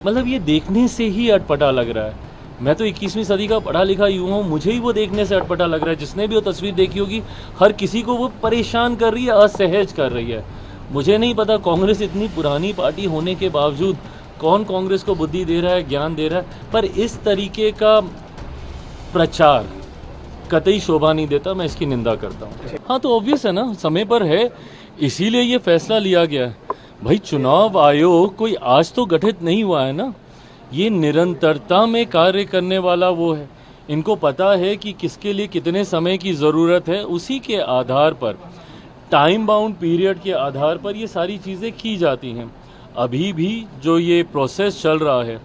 मतलब ये देखने से ही अटपटा लग रहा है। मैं तो 21वीं सदी का पढ़ा लिखा युवा हूँ, मुझे ही वो देखने से अटपटा लग रहा है। जिसने भी वो तस्वीर देखी होगी, हर किसी को वो परेशान कर रही है, असहज कर रही है। मुझे नहीं पता कांग्रेस इतनी पुरानी पार्टी होने के बावजूद कौन कांग्रेस को बुद्धि दे रहा है, ज्ञान दे रहा है, पर इस तरीके का प्रचार कतई शोभा नहीं देता। मैं इसकी निंदा करता हूँ। हाँ, तो ऑब्वियस है ना, समय पर है, इसीलिए ये फैसला लिया गया है। भाई, चुनाव आयोग कोई आज तो गठित नहीं हुआ है ना, ये निरंतरता में कार्य करने वाला वो है। इनको पता है कि किसके लिए कितने समय की ज़रूरत है, उसी के आधार पर, टाइम बाउंड पीरियड के आधार पर ये सारी चीज़ें की जाती हैं। अभी भी जो ये प्रोसेस चल रहा है,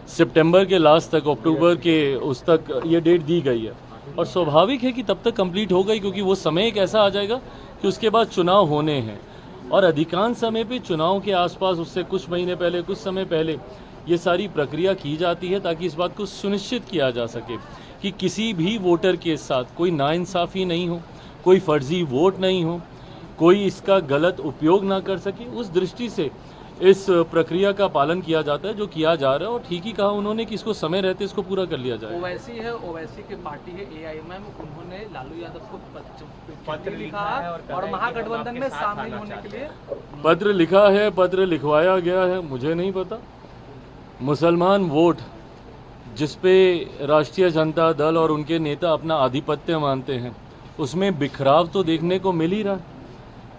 सितंबर के लास्ट तक, अक्टूबर के उस तक ये डेट दी गई है, और स्वाभाविक है कि तब तक कंप्लीट हो गई, क्योंकि वो समय एक ऐसा आ जाएगा कि उसके बाद चुनाव होने हैं। और अधिकांश समय पे चुनाव के आसपास, उससे कुछ महीने पहले, कुछ समय पहले ये सारी प्रक्रिया की जाती है, ताकि इस बात को सुनिश्चित किया जा सके कि किसी भी वोटर के साथ कोई नाइंसाफ़ी नहीं हो, कोई फर्जी वोट नहीं हो, कोई इसका गलत उपयोग ना कर सके। उस दृष्टि से इस प्रक्रिया का पालन किया जाता है, जो किया जा रहा है। और ठीक ही कहा उन्होंने कि इसको समय रहते इसको पूरा कर लिया जाए। ओवैसी है, ओवैसी की पार्टी है एआईएमएम, उन्होंने लालू यादव को पत्र लिखा और महागठबंधन में शामिल होने के लिए पत्र लिखा है, पत्र लिखवाया गया है, मुझे नहीं पता। मुसलमान वोट जिसपे राष्ट्रीय जनता दल और उनके नेता अपना आधिपत्य मानते हैं, उसमें बिखराव तो देखने को मिल ही रहा है।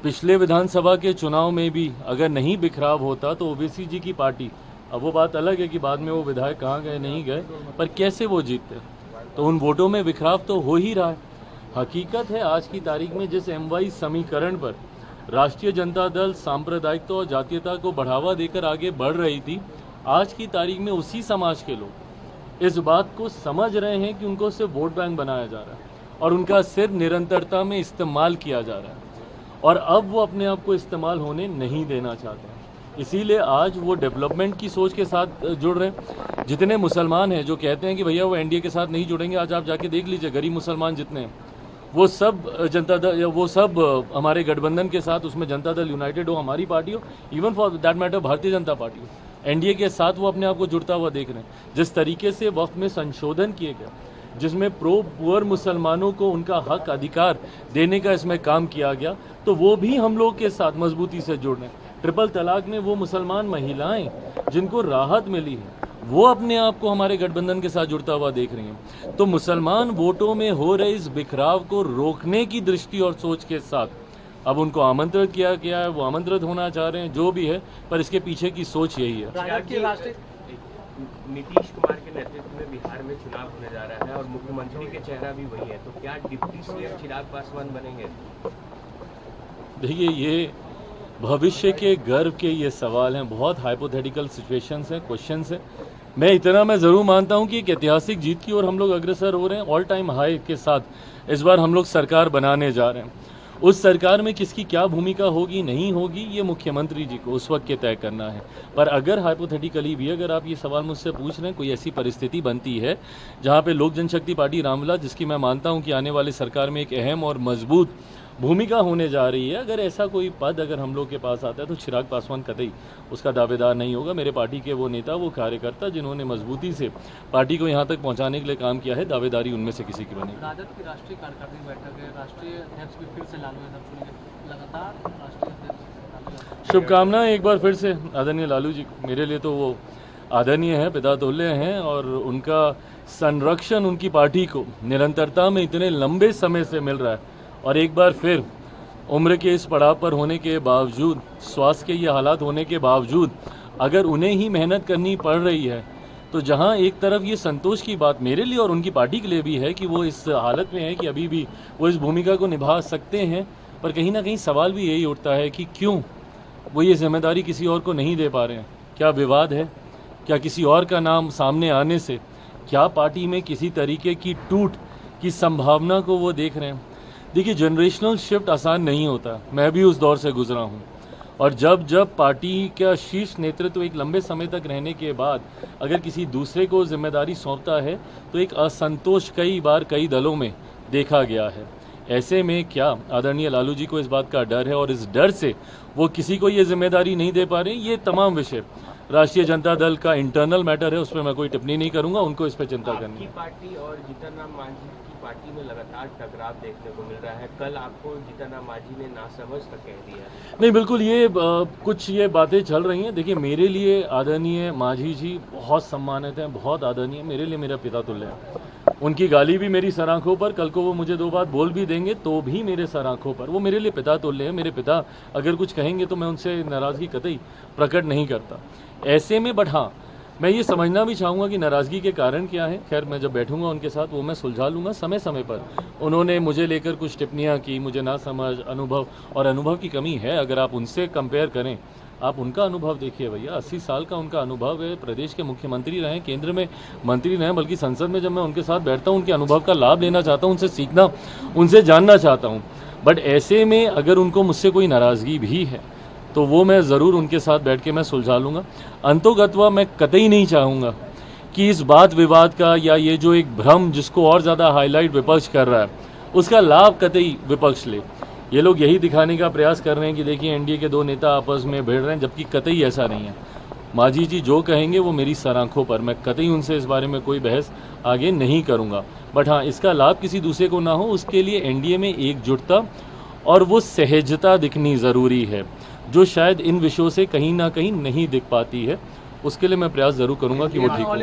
पिछले विधानसभा के चुनाव में भी अगर नहीं बिखराव होता तो ओवैसी जी की पार्टी, अब वो बात अलग है कि बाद में वो विधायक कहाँ गए नहीं गए, पर कैसे वो जीतते, तो उन वोटों में बिखराव तो हो ही रहा है। हकीकत है, आज की तारीख में जिस M-वाई समीकरण पर राष्ट्रीय जनता दल सांप्रदायिकता और जातीयता को बढ़ावा देकर आगे बढ़ रही थी, आज की तारीख में उसी समाज के लोग इस बात को समझ रहे हैं कि उनको सिर्फ वोट बैंक बनाया जा रहा है और उनका सिर्फ निरंतरता में इस्तेमाल किया जा रहा है, और अब वो अपने आप को इस्तेमाल होने नहीं देना चाहते हैं। इसीलिए आज वो डेवलपमेंट की सोच के साथ जुड़ रहे हैं। जितने मुसलमान हैं जो कहते हैं कि भैया वो एनडीए के साथ नहीं जुड़ेंगे, आज आप जाके देख लीजिए, गरीब मुसलमान जितने हैं वो सब जनता दल, वो सब हमारे गठबंधन के साथ, उसमें जनता दल यूनाइटेड हो, हमारी पार्टी हो, even for that matter Bharatiya Janata party हो, एनडीए के साथ वो अपने आप को जुड़ता हुआ देख रहे हैं। जिस तरीके से वक्त में संशोधन किए गए, जिसमें प्रो पुअर मुसलमानों को उनका हक अधिकार देने का इसमें काम किया गया, तो वो भी हम लोग के साथ मजबूती से जुड़ रहे हैं। ट्रिपल तलाक में वो मुसलमान महिलाएं जिनको राहत मिली है, वो अपने आप को हमारे गठबंधन के साथ जुड़ता हुआ देख रही हैं। तो मुसलमान वोटों में हो रहे इस बिखराव को रोकने की दृष्टि और सोच के साथ अब उनको आमंत्रित किया गया है, वो आमंत्रित होना चाह रहे हैं, जो भी है, पर इसके पीछे की सोच यही है। नीतीश कुमार के नेतृत्व में बिहार में चुनाव होने जा रहा है और मुख्यमंत्री के चेहरा भी वही है, तो क्या डिप्टी सीएम चिराग पासवान बनेंगे? देखिए, ये भविष्य के गर्व के ये सवाल हैं, बहुत हाइपोथेटिकल सिचुएशंस हैं, क्वेश्चंस हैं। मैं ज़रूर मानता हूं कि एक ऐतिहासिक जीत की ओर हम लोग अग्रसर हो रहे हैं। ऑल टाइम हाई के साथ इस बार हम लोग सरकार बनाने जा रहे हैं। उस सरकार में किसकी क्या भूमिका होगी, नहीं होगी, ये मुख्यमंत्री जी को उस वक्त के तय करना है। पर अगर हाइपोथेटिकली भी अगर आप ये सवाल मुझसे पूछ रहे हैं, कोई ऐसी परिस्थिति बनती है जहाँ पे लोक जनशक्ति पार्टी रामविलास, जिसकी मैं मानता हूँ कि आने वाली सरकार में एक अहम और मजबूत भूमिका होने जा रही है, अगर ऐसा कोई पद अगर हम लोग के पास आता है, तो चिराग पासवान कतई उसका दावेदार नहीं होगा। मेरे पार्टी के वो नेता, वो कार्यकर्ता जिन्होंने मजबूती से पार्टी को यहाँ तक पहुँचाने के लिए काम किया है, दावेदारी उनमें से किसी की बनेगी। राजद की राष्ट्रीय कार्यकारिणी बैठक है, राष्ट्रीय अध्यक्ष भी फिर से लालू यादव चुनेंगे, लगातार राष्ट्रीय अध्यक्ष। शुभकामनाएं एक बार फिर से आदरणीय लालू जी को। मेरे लिए तो वो आदरणीय हैं, पितातुल्य हैं, और उनका संरक्षण उनकी पार्टी को निरंतरता में इतने लंबे समय से मिल रहा है, और एक बार फिर उम्र के इस पड़ाव पर होने के बावजूद, स्वास्थ्य के ये हालात होने के बावजूद, अगर उन्हें ही मेहनत करनी पड़ रही है, तो जहां एक तरफ ये संतोष की बात मेरे लिए और उनकी पार्टी के लिए भी है कि वो इस हालत में है कि अभी भी वो इस भूमिका को निभा सकते हैं, पर कहीं ना कहीं सवाल भी यही उठता है कि क्यों वो ये जिम्मेदारी किसी और को नहीं दे पा रहे हैं। क्या विवाद है? क्या किसी और का नाम सामने आने से क्या पार्टी में किसी तरीके की टूट की संभावना को वो देख रहे हैं? देखिए, जनरेशनल शिफ्ट आसान नहीं होता, मैं भी उस दौर से गुजरा हूँ, और जब जब पार्टी का शीर्ष नेतृत्व एक लंबे समय तक रहने के बाद अगर किसी दूसरे को जिम्मेदारी सौंपता है, तो एक असंतोष कई बार कई दलों में देखा गया है। ऐसे में क्या आदरणीय लालू जी को इस बात का डर है, और इस डर से वो किसी को ये जिम्मेदारी नहीं दे पा रहे? ये तमाम विषय राष्ट्रीय जनता दल का इंटरनल मैटर है, उस पर मैं कोई टिप्पणी नहीं करूंगा, उनको इस पर चिंता करनी आपकी है। पार्टी और जीतन राम मांझी की पार्टी में लगातार टकराव देखने को मिल रहा है। कल आपको जीतन राम मांझी ने नासमझ तक कह दिया। नहीं, बिल्कुल ये कुछ ये बातें चल रही हैं। देखिए, मेरे लिए आदरणीय मांझी जी बहुत सम्मानित हैं, बहुत आदरणीय, मेरे लिए मेरा पिता तुल्य है। उनकी गाली भी मेरी सर आंखों पर, कल को वो मुझे 2 बात बोल भी देंगे तो भी मेरे सर आंखों पर, वो मेरे लिए पिता तुल्य है। मेरे पिता अगर कुछ कहेंगे तो मैं उनसे नाराज़गी कतई प्रकट नहीं करता ऐसे में। बट हाँ, मैं ये समझना भी चाहूँगा कि नाराज़गी के कारण क्या है। खैर, मैं जब बैठूंगा उनके साथ वो मैं सुलझा लूँगा समय समय पर। उन्होंने मुझे लेकर कुछ टिप्पणियाँ की, मुझे ना समझ, अनुभव और अनुभव की कमी है। अगर आप उनसे कंपेयर करें, आप उनका अनुभव देखिए भैया, 80 साल का उनका अनुभव है। प्रदेश के मुख्यमंत्री रहे, केंद्र में मंत्री रहे, बल्कि संसद में जब मैं उनके साथ बैठता हूँ उनके अनुभव का लाभ लेना चाहता हूँ, उनसे सीखना, उनसे जानना चाहता हूँ। बट ऐसे में अगर उनको मुझसे कोई नाराज़गी भी है तो वो मैं ज़रूर उनके साथ बैठ के मैं सुलझा लूँगा। अंतोगत्वा मैं कतई नहीं चाहूँगा कि इस बात विवाद का या ये जो एक भ्रम जिसको और ज़्यादा हाईलाइट विपक्ष कर रहा है, उसका लाभ कतई विपक्ष ले। ये लोग यही दिखाने का प्रयास कर रहे हैं कि देखिए एनडीए के 2 नेता आपस में भिड़ रहे हैं, जबकि कतई ऐसा नहीं है। मांझी जी जो कहेंगे वो मेरी सर आंखों पर, मैं कतई उनसे इस बारे में कोई बहस आगे नहीं करूँगा। बट हाँ, इसका लाभ किसी दूसरे को ना हो, उसके लिए एनडीए में एकजुटता और वो सहजता दिखनी ज़रूरी है, जो शायद इन विषयों से कहीं ना कहीं नहीं दिख पाती है। उसके लिए मैं प्रयास जरूर करूंगा कि वो ठीक हो।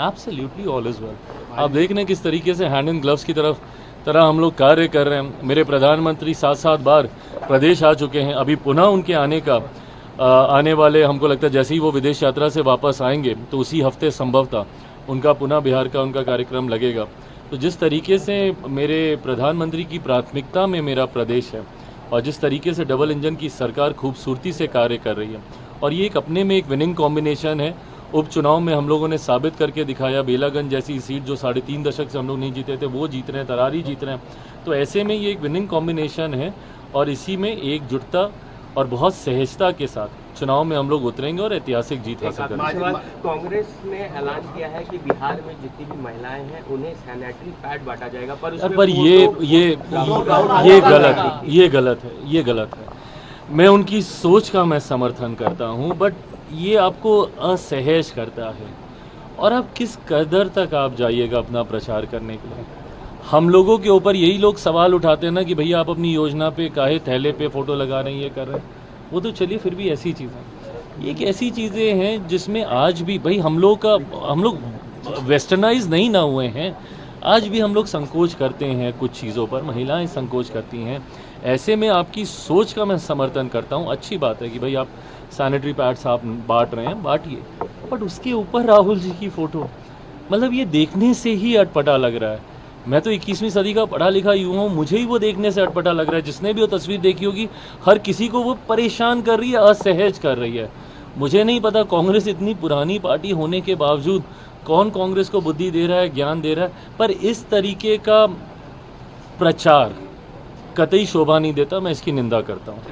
Absolutely all is well. आप देख रहे हैं किस तरीके से हैंड एंड ग्लव्स की तरह हम लोग कार्य कर रहे हैं। मेरे प्रधानमंत्री 7 बार प्रदेश आ चुके हैं। अभी पुनः उनके आने वाले, हमको लगता है जैसे ही वो विदेश यात्रा से वापस आएंगे तो उसी हफ्ते संभवतः उनका पुनः बिहार का उनका कार्यक्रम लगेगा। तो जिस तरीके से मेरे प्रधानमंत्री की प्राथमिकता में मेरा प्रदेश है और जिस तरीके से डबल इंजन की सरकार खूबसूरती से कार्य कर रही है, और ये एक अपने में एक विनिंग कॉम्बिनेशन है। उपचुनाव में हम लोगों ने साबित करके दिखाया, बेलागंज जैसी सीट जो 3.5 दशक से हम लोग नहीं जीते थे वो जीत रहे हैं, तरारी जीत रहे हैं। तो ऐसे में ये एक विनिंग कॉम्बिनेशन है और इसी में एकजुटता और बहुत सहजता के साथ चुनाव में हम लोग उतरेंगे और ऐतिहासिक जीत हासिल करेंगे। कांग्रेस ने ऐलान किया है कि बिहार में जितनी भी महिलाएं हैं उन्हें सैनिटरी पैड बांटा जाएगा, पर ये गलत है। मैं उनकी सोच का मैं समर्थन करता हूं, बट ये आपको असहज करता है। और आप किस कदर तक आप जाइएगा अपना प्रचार करने के लिए। हम लोगों के ऊपर यही लोग सवाल उठाते हैं ना कि भैया आप अपनी योजना पे काहे थैले पे फोटो लगा रहे हैं, ये कर रहे हैं। वो तो चलिए, फिर भी ऐसी चीज़ें, एक ऐसी चीज़ें हैं जिसमें आज भी भाई हम लोग वेस्टर्नाइज नहीं ना हुए हैं। आज भी हम लोग संकोच करते हैं कुछ चीज़ों पर, महिलाएं संकोच करती हैं। ऐसे में आपकी सोच का मैं समर्थन करता हूँ। अच्छी बात है कि भाई आप सैनिटरी पैड्स आप बांट रहे हैं, बांटिए, बट उसके ऊपर राहुल जी की फ़ोटो, मतलब ये देखने से ही अटपटा लग रहा है। मैं तो 21वीं सदी का पढ़ा लिखा युवा हूँ, मुझे ही वो देखने से अटपटा लग रहा है। जिसने भी वो तस्वीर देखी होगी, हर किसी को वो परेशान कर रही है, असहज कर रही है। मुझे नहीं पता कांग्रेस इतनी पुरानी पार्टी होने के बावजूद कौन कांग्रेस को बुद्धि दे रहा है, ज्ञान दे रहा है, पर इस तरीके का प्रचार कतई शोभा नहीं देता। मैं इसकी निंदा करता हूँ।